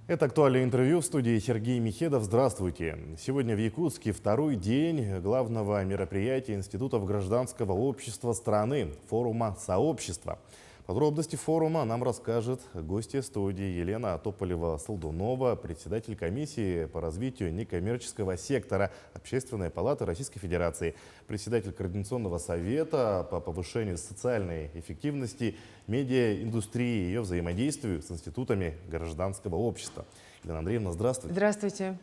Это актуальное интервью в студии Сергей Михедов. Здравствуйте. Сегодня в Якутске второй день главного мероприятия Институтов гражданского общества страны – форума «Сообщество». Подробности форума нам расскажет гостья студии Елена Тополева-Солдунова, председатель комиссии по развитию некоммерческого сектора Общественной палаты Российской Федерации, председатель Координационного совета по повышению социальной эффективности медиаиндустрии и ее взаимодействию с институтами гражданского общества. Елена Андреевна, здравствуйте. Здравствуйте.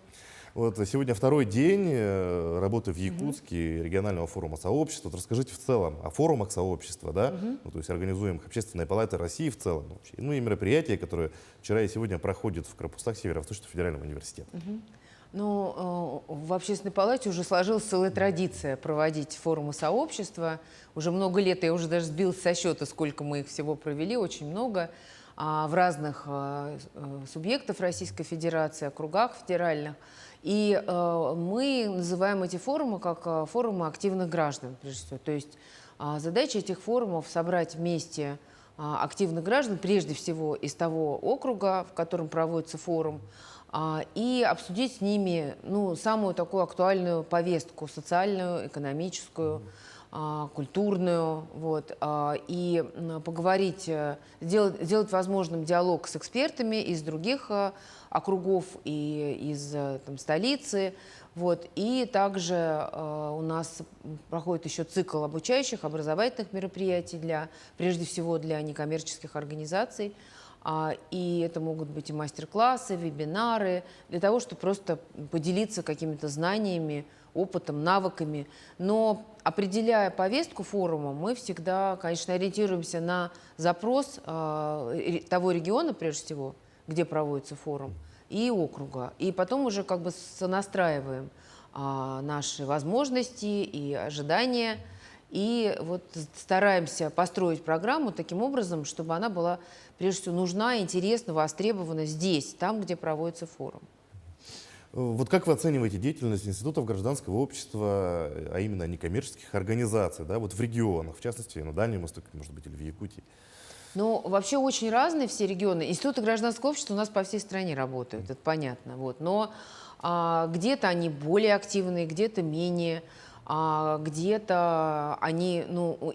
Вот сегодня второй день работы в Якутске регионального форума сообщества. Вот расскажите в целом о форумах сообщества, да? Ну, то есть организуемых Общественной палаты России в целом. Вообще. Ну и мероприятия, которые вчера и сегодня проходят в корпусах Северо-Восточного федерального университета. Ну, в Общественной палате уже сложилась целая традиция проводить форумы сообщества. Уже много лет, я уже даже сбилась со счета, сколько мы их всего провели, очень много, в разных субъектов Российской Федерации, округах федеральных. И мы называем эти форумы как форумы активных граждан, прежде всего. То есть задача этих форумов — собрать вместе активных граждан, прежде всего из того округа, в котором проводится форум, и обсудить с ними самую такую актуальную повестку — социальную, экономическую, культурную, и поговорить, сделать возможным диалог с экспертами из других округов и из столицы. И также у нас проходит еще цикл обучающих, образовательных мероприятий, прежде всего для некоммерческих организаций. И это могут быть и мастер-классы, вебинары, для того, чтобы просто поделиться какими-то знаниями, опытом, навыками. Но определяя повестку форума, мы всегда, конечно, ориентируемся на запрос того региона, прежде всего, где проводится форум, и округа. И потом уже как бы сонастраиваем наши возможности и ожидания. И стараемся построить программу таким образом, чтобы она была, прежде всего, нужна, интересна, востребована здесь, там, где проводится форум. Вот как вы оцениваете деятельность институтов гражданского общества, а именно некоммерческих организаций, да, вот в регионах, в частности, на Дальнем Востоке, может быть, или в Якутии? Ну, вообще очень разные все регионы. Институты гражданского общества у нас по всей стране работают, это понятно. Но где-то они более активные, где-то менее. Где-то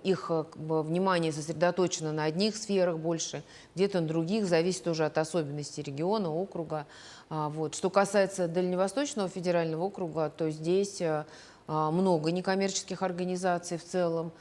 их внимание сосредоточено на одних сферах больше, где-то на других, зависит тоже от особенностей региона, округа. Что касается Дальневосточного федерального округа, то здесь много некоммерческих организаций в целом.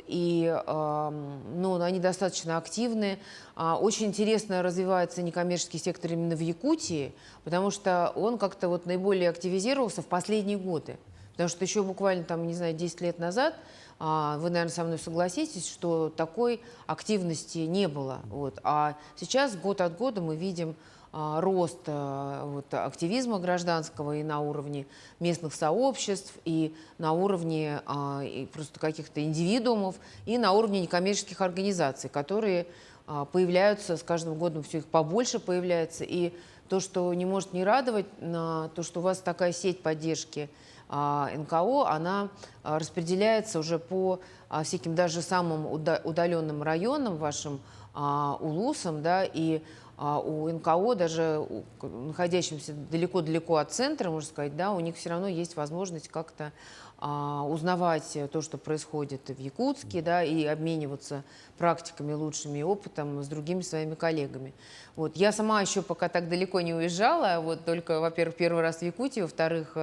И они достаточно активны. Очень интересно развивается некоммерческий сектор именно в Якутии, потому что он как-то наиболее активизировался в последние годы. Потому что еще буквально, 10 лет назад, вы, наверное, со мной согласитесь, что такой активности не было. А сейчас год от года мы видим рост активизма гражданского и на уровне местных сообществ, и на уровне просто каких-то индивидуумов, и на уровне некоммерческих организаций, которые появляются с каждым годом, все их побольше появляется. И то, что не может не радовать, то, что у вас такая сеть поддержки НКО, она распределяется уже по всяким даже самым удаленным районам, вашим улусам, и у НКО, даже находящимся далеко-далеко от центра, можно сказать, у них все равно есть возможность как-то узнавать то, что происходит в Якутске, и обмениваться практиками, лучшими и опытом с другими своими коллегами. Я сама еще пока так далеко не уезжала, только, во-первых, первый раз в Якутии, во-вторых,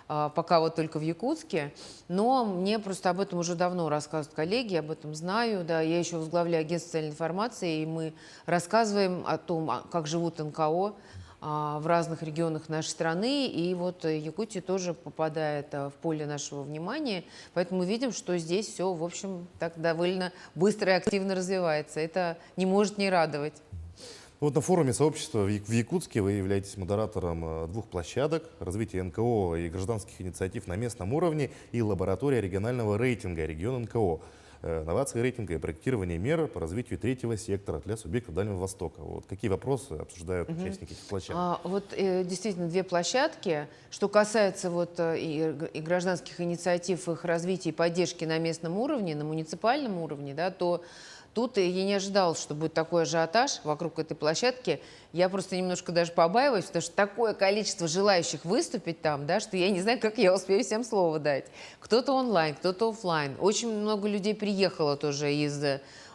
пока только в Якутске, но мне просто об этом уже давно рассказывают коллеги, об этом знаю, я еще возглавляю агентство социальной информации, и мы рассказываем о том, как живут НКО в разных регионах нашей страны, и Якутия тоже попадает в поле нашего внимания, поэтому мы видим, что здесь все, в общем, так довольно быстро и активно развивается. Это не может не радовать. На форуме сообщества в Якутске вы являетесь модератором двух площадок: развития НКО и гражданских инициатив на местном уровне и лаборатория регионального рейтинга «Регион НКО». Новации рейтинга и проектирование мер по развитию третьего сектора для субъектов Дальнего Востока. Какие вопросы обсуждают участники этих площадок? Действительно, две площадки. Что касается и гражданских инициатив, их развития и поддержки на местном уровне, на муниципальном уровне, то Тут я не ожидала, что будет такой ажиотаж вокруг этой площадки. Я просто немножко даже побаиваюсь, потому что такое количество желающих выступить там, да, что я не знаю, как я успею всем слово дать. Кто-то онлайн, кто-то оффлайн. Очень много людей приехало тоже из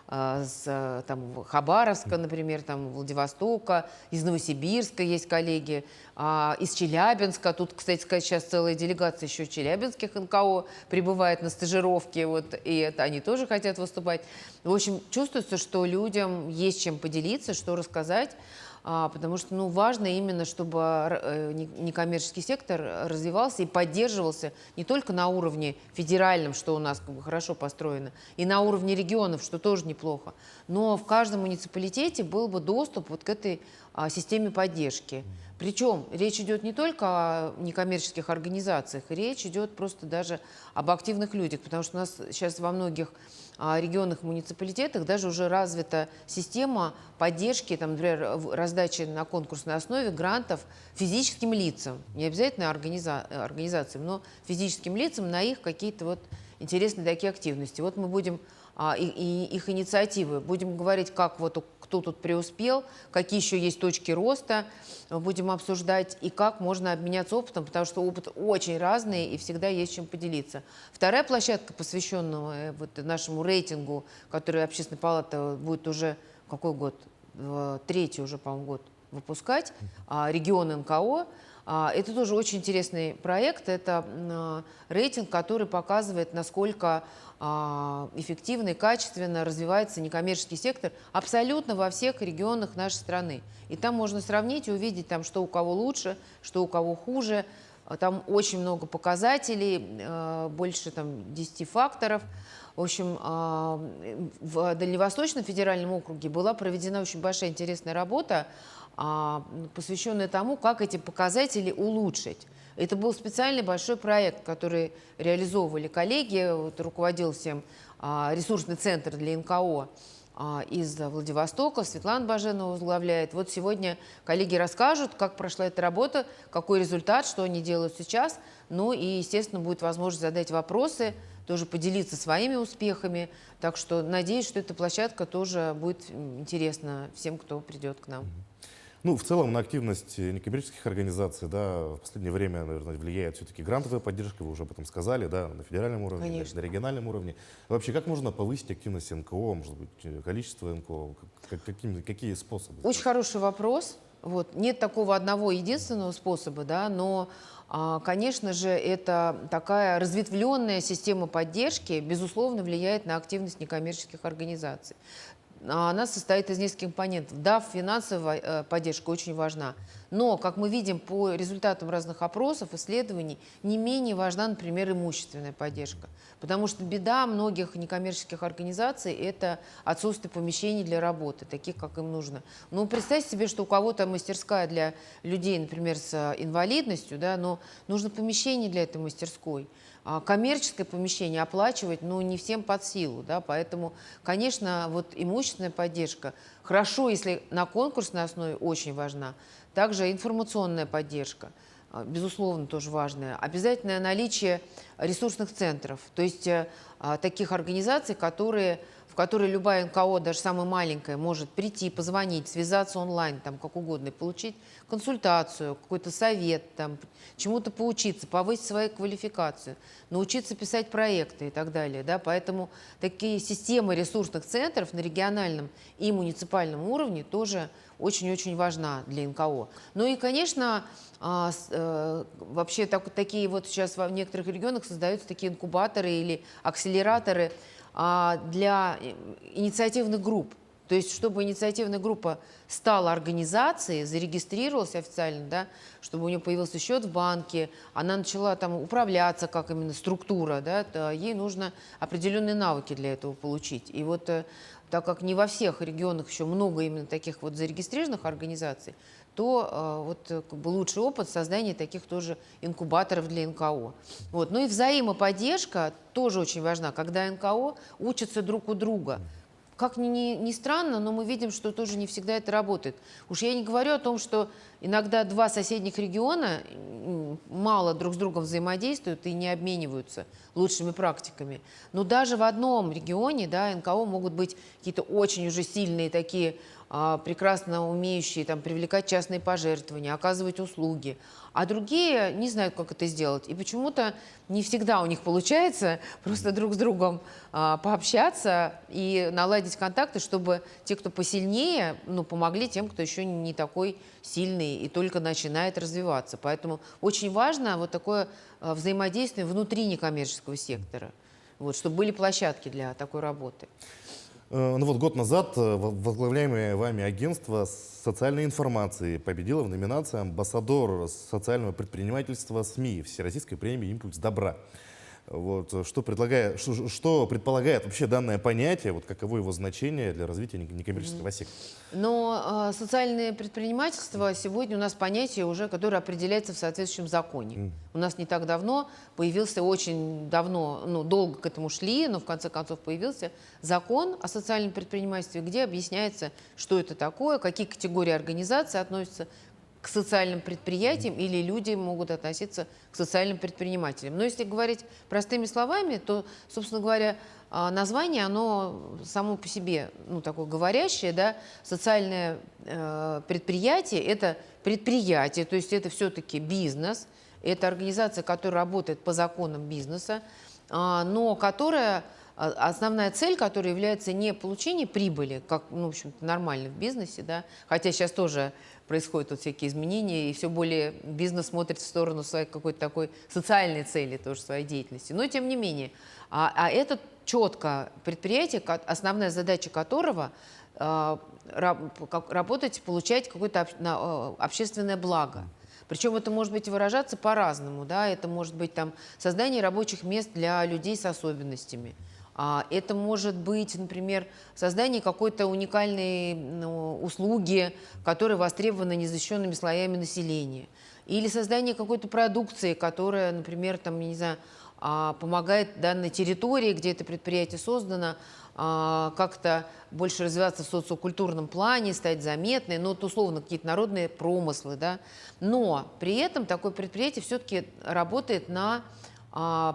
там, Хабаровска, например, там, Владивостока, из Новосибирска есть коллеги, из Челябинска. Тут, кстати сказать, сейчас целая делегация еще челябинских НКО прибывает на стажировки, вот, и это они тоже хотят выступать. В общем, чувствуется, что людям есть чем поделиться, что рассказать. Потому что важно именно, чтобы некоммерческий сектор развивался и поддерживался не только на уровне федеральном, что у нас хорошо построено, и на уровне регионов, что тоже неплохо, но в каждом муниципалитете был бы доступ вот к этой системе поддержки. Причем речь идет не только о некоммерческих организациях, речь идет просто даже об активных людях, потому что у нас сейчас во многих регионах, муниципалитетах даже уже развита система поддержки, там, например, раздачи на конкурсной основе грантов физическим лицам, не обязательно организациям, но физическим лицам на их какие-то вот интересные такие активности. Вот мы будем и их инициативы, будем говорить, как вот кто тут преуспел, какие еще есть точки роста, будем обсуждать и как можно обменяться опытом, потому что опыт очень разный и всегда есть чем поделиться. Вторая площадка, посвященная вот нашему рейтингу, который Общественная палата будет уже, какой год, третий уже, по-моему, год выпускать, регион НКО. Это тоже очень интересный проект. Это рейтинг, который показывает, насколько эффективно и качественно развивается некоммерческий сектор абсолютно во всех регионах нашей страны. И там можно сравнить и увидеть, там, что у кого лучше, что у кого хуже. Там очень много показателей, больше там, 10 факторов. В общем, в Дальневосточном федеральном округе была проведена очень большая интересная работа, посвященная тому, как эти показатели улучшить. Это был специальный большой проект, который реализовывали коллеги, вот, руководил всем ресурсный центр для НКО из Владивостока, Светлана Баженова возглавляет. Вот сегодня коллеги расскажут, как прошла эта работа, какой результат, что они делают сейчас. Ну и, естественно, будет возможность задать вопросы, тоже поделиться своими успехами. Так что надеюсь, что эта площадка тоже будет интересна всем, кто придет к нам. Ну, в целом на активность некоммерческих организаций, да, в последнее время, наверное, влияет все-таки грантовая поддержка, вы уже об этом сказали, да, на федеральном уровне, Конечно. на региональном уровне. Вообще, как можно повысить активность НКО, может быть, количество НКО, какие способы? Очень хороший вопрос. Вот. Нет такого одного единственного способа, да, но, конечно же, это такая разветвленная система поддержки, безусловно, влияет на активность некоммерческих организаций. Она состоит из нескольких компонентов. Да, финансовая поддержка очень важна, но, как мы видим по результатам разных опросов, исследований, не менее важна, например, имущественная поддержка. Потому что беда многих некоммерческих организаций – это отсутствие помещений для работы, таких, как им нужно. Ну, представьте себе, что у кого-то мастерская для людей, например, с инвалидностью, да, но нужно помещение для этой мастерской. Коммерческое помещение оплачивать, ну, не всем под силу, да, поэтому, конечно, вот имущественная поддержка хорошо, если на конкурсной основе, очень важна. Также информационная поддержка, безусловно, тоже важная. Обязательное наличие ресурсных центров, то есть таких организаций, в которые любая НКО, даже самая маленькая, может прийти, позвонить, связаться онлайн, там, как угодно, и получить консультацию, какой-то совет, там, чему-то поучиться, повысить свою квалификацию, научиться писать проекты и так далее. Да? Поэтому такие системы ресурсных центров на региональном и муниципальном уровне тоже очень-очень важна для НКО. Ну и, конечно, вообще такие вот сейчас в некоторых регионах создаются такие инкубаторы или акселераторы для инициативных групп. То есть, чтобы инициативная группа стала организацией, зарегистрировалась официально, да, чтобы у нее появился счет в банке, она начала там управляться, как именно структура, да, то ей нужно определенные навыки для этого получить. И вот так как не во всех регионах еще много именно таких вот зарегистрированных организаций, то вот как бы лучший опыт создания таких тоже инкубаторов для НКО. Вот. Ну и взаимоподдержка тоже очень важна, когда НКО учатся друг у друга. как ни странно, но мы видим, что тоже не всегда это работает. Уж я не говорю о том, что иногда два соседних региона мало друг с другом взаимодействуют и не обмениваются лучшими практиками. Но даже в одном регионе, да, НКО могут быть какие-то очень уже сильные такие, прекрасно умеющие там, привлекать частные пожертвования, оказывать услуги. А другие не знают, как это сделать. И почему-то не всегда у них получается просто друг с другом пообщаться и наладить контакты, чтобы те, кто посильнее, ну, помогли тем, кто еще не такой сильный и только начинает развиваться. Поэтому очень важно вот такое взаимодействие внутри некоммерческого сектора, вот, чтобы были площадки для такой работы. Ну вот год назад возглавляемое вами агентство социальной информации победило в номинации «Амбассадор социального предпринимательства СМИ» Всероссийской премии «Импульс добра». Вот, что предполагает вообще данное понятие, вот, каково его значение для развития некоммерческого сектора? Но социальное предпринимательство сегодня у нас понятие уже, которое определяется в соответствующем законе. У нас не так давно появился, очень давно, ну, долго к этому шли, но в конце концов появился закон о социальном предпринимательстве, где объясняется, что это такое, какие категории организаций относятся к социальным предприятиям или люди могут относиться к социальным предпринимателям. Но если говорить простыми словами, то, собственно говоря, название, оно само по себе, ну, такое говорящее, да, социальное предприятие – это предприятие, то есть это все-таки бизнес, это организация, которая работает по законам бизнеса, но которая, основная цель которой является не получение прибыли, как, ну, в общем-то, нормально в бизнесе, да, хотя сейчас тоже происходят вот всякие изменения, и все более бизнес смотрит в сторону своей какой-то такой социальной цели тоже своей деятельности. Но тем не менее, это четко предприятие, основная задача которого работать, получать какое-то общественное благо. Причем это может быть выражаться по-разному, да, это может быть там создание рабочих мест для людей с особенностями. Это может быть, например, создание какой-то уникальной, ну, услуги, которая востребована незащищенными слоями населения. Или создание какой-то продукции, которая, например, там, я не знаю, помогает данной территории, где это предприятие создано, как-то больше развиваться в социокультурном плане, стать заметной, ну, вот условно какие-то народные промыслы, да. Но при этом такое предприятие все-таки работает на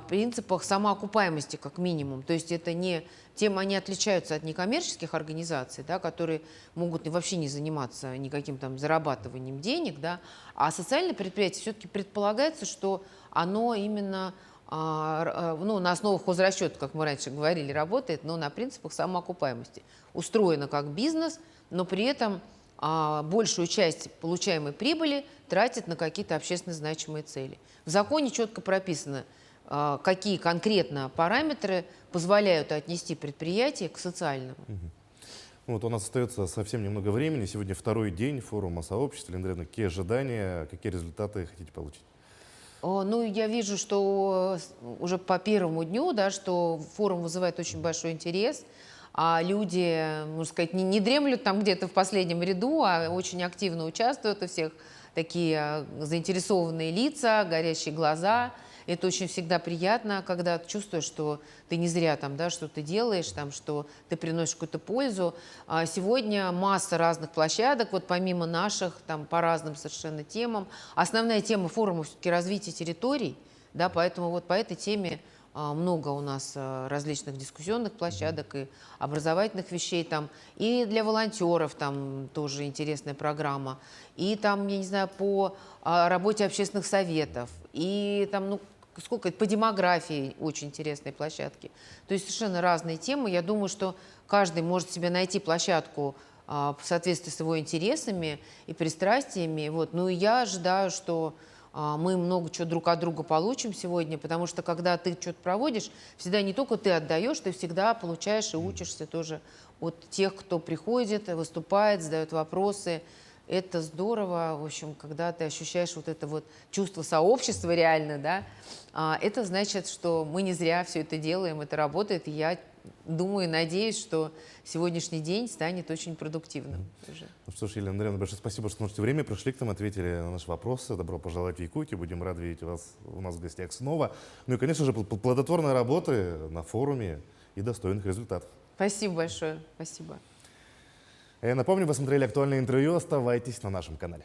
принципах самоокупаемости, как минимум. То есть это не тем они отличаются от некоммерческих организаций, да, которые могут вообще не заниматься никаким там зарабатыванием денег, да, а социальное предприятие все-таки предполагается, что оно именно ну, на основах хозрасчета, как мы раньше говорили, работает, но на принципах самоокупаемости. Устроено как бизнес, но при этом большую часть получаемой прибыли тратит на какие-то общественно значимые цели. В законе четко прописано, какие конкретно параметры позволяют отнести предприятие к социальному. Вот у нас остается совсем немного времени. Сегодня второй день форума сообщества. Елена Андреевна, какие ожидания, какие результаты хотите получить? Ну, я вижу, что уже по первому дню, да, что форум вызывает очень большой интерес, а люди, можно сказать, не дремлют там где-то в последнем ряду, а очень активно участвуют, у всех такие заинтересованные лица, горящие глаза. Это очень всегда приятно, когда чувствуешь, что ты не зря там, да, что ты делаешь, там, что ты приносишь какую-то пользу. Сегодня масса разных площадок, вот помимо наших, там, по разным совершенно темам. Основная тема форума все-таки развитие территорий, да, поэтому вот по этой теме много у нас различных дискуссионных площадок и образовательных вещей там, и для волонтеров там тоже интересная программа, и там, я не знаю, по работе общественных советов, и там, ну, сколько по демографии очень интересные площадки. То есть совершенно разные темы. Я думаю, что каждый может себе найти площадку в соответствии с его интересами и пристрастиями. Вот. Ну и я ожидаю, что мы много чего друг от друга получим сегодня, потому что когда ты что-то проводишь, всегда не только ты отдаешь, ты всегда получаешь и учишься тоже от тех, кто приходит, выступает, задает вопросы. Это здорово, в общем, когда ты ощущаешь вот это вот чувство сообщества реально, да, это значит, что мы не зря все это делаем, это работает, и я думаю, надеюсь, что сегодняний день станет очень продуктивным. Ну что ж, Елена Андреевна, большое спасибо, что нашли время, пришли к нам, ответили на наши вопросы. Добро пожаловать в Якутию, будем рады видеть вас у нас в гостях снова. Ну и, конечно же, плодотворной работы на форуме и достойных результатов. Спасибо большое. Спасибо. Я напомню, вы смотрели актуальное интервью. Оставайтесь на нашем канале.